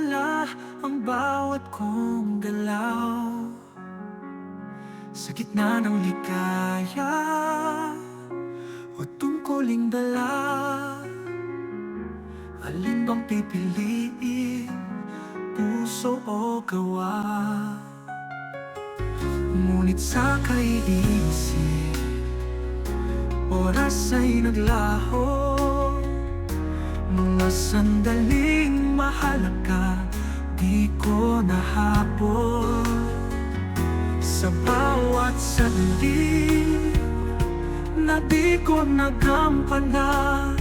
maaalala ang bawat kong galaw. Sa gitna ng ligaya o tungkuling dala, alin bang pipiliin, puso o gawa? Ngunit sa kaiisip, oras ay naglaho. Mga sandaling mahalaga, di ko nahabol. Sa bawat sandali na di ko nagampanan,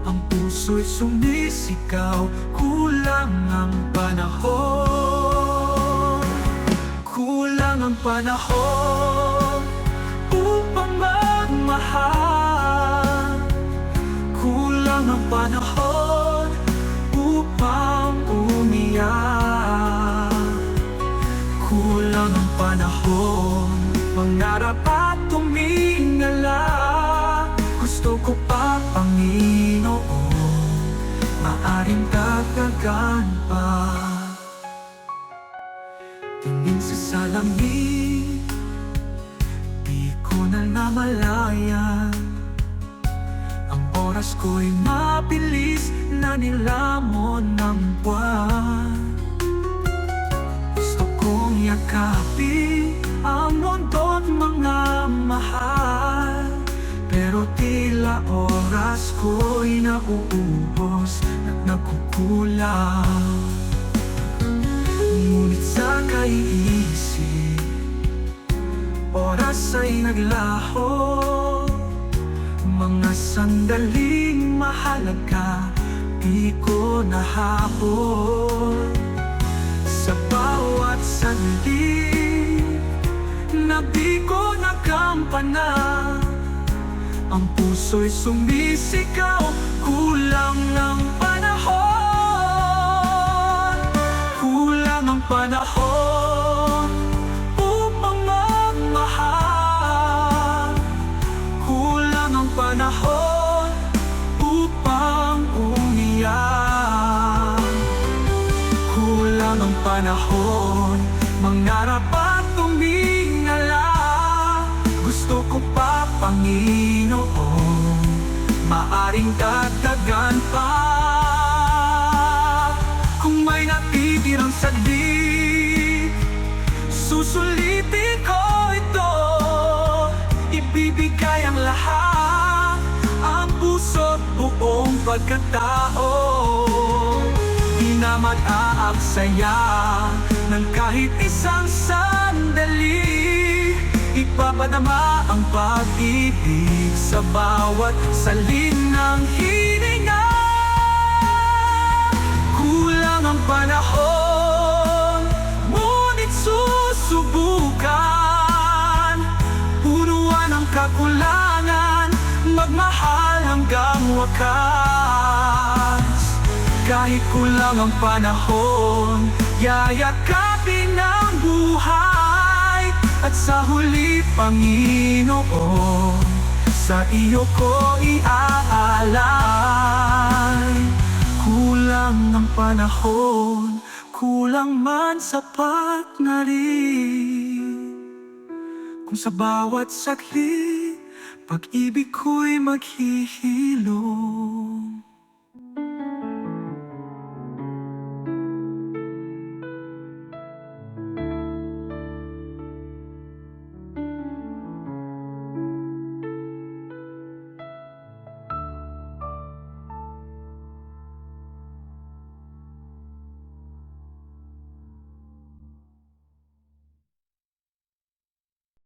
ang puso'y sumisigaw, kulang ang panahon. Kulang ang panahon upang magmahal. Kulang ang panahon upang umiyak. Kulang ang panahon, mangarap at tumingala. Gusto ko pa, Panginoon, maaring dagdagan pa. Tingin sa salamin, di ko na namalayan. Ang oras ko'y mabilis na nilamon ng buwan. Gusto kong yakapin ang mundo't mga mahal, pero tila oras ko'y nauubos at nagkukulang. Ngunit sa kaiisip, oras ay naglaho. Mga sandaling mahalaga, di ko nahabol. Sa bawat sandali na di ko nagampanan, ang puso'y sumisigaw, kulang ang panahon. Kulang ang panahon upang magmahal. Kulang ang panahon upang umiyak. Kulang ang panahon, mangarap at tumingala. Gusto ko pa, Panginoon, maaring dagdagan pa. Kung may natitirang saglit, susulitin ko ito. Ibibigay ang lahat, ang puso't buong pagkatao. Di na mag-aaksaya ng kahit isang sandali. Ipapadama ang pag-ibig sa bawat salin ng hininga. Kulang ang panahon, ngunit susubukan. Punuan ang kakulangan, magmahal hanggang wakas. Kahit kulang ang panahon, yayakapin ang buhay. At sa huli, Panginoon, sa iyo ko iaalay. Kulang ang panahon, kulang man sapat na rin. Kung sa bawat saglit, pag-ibig ko'y maghihilom.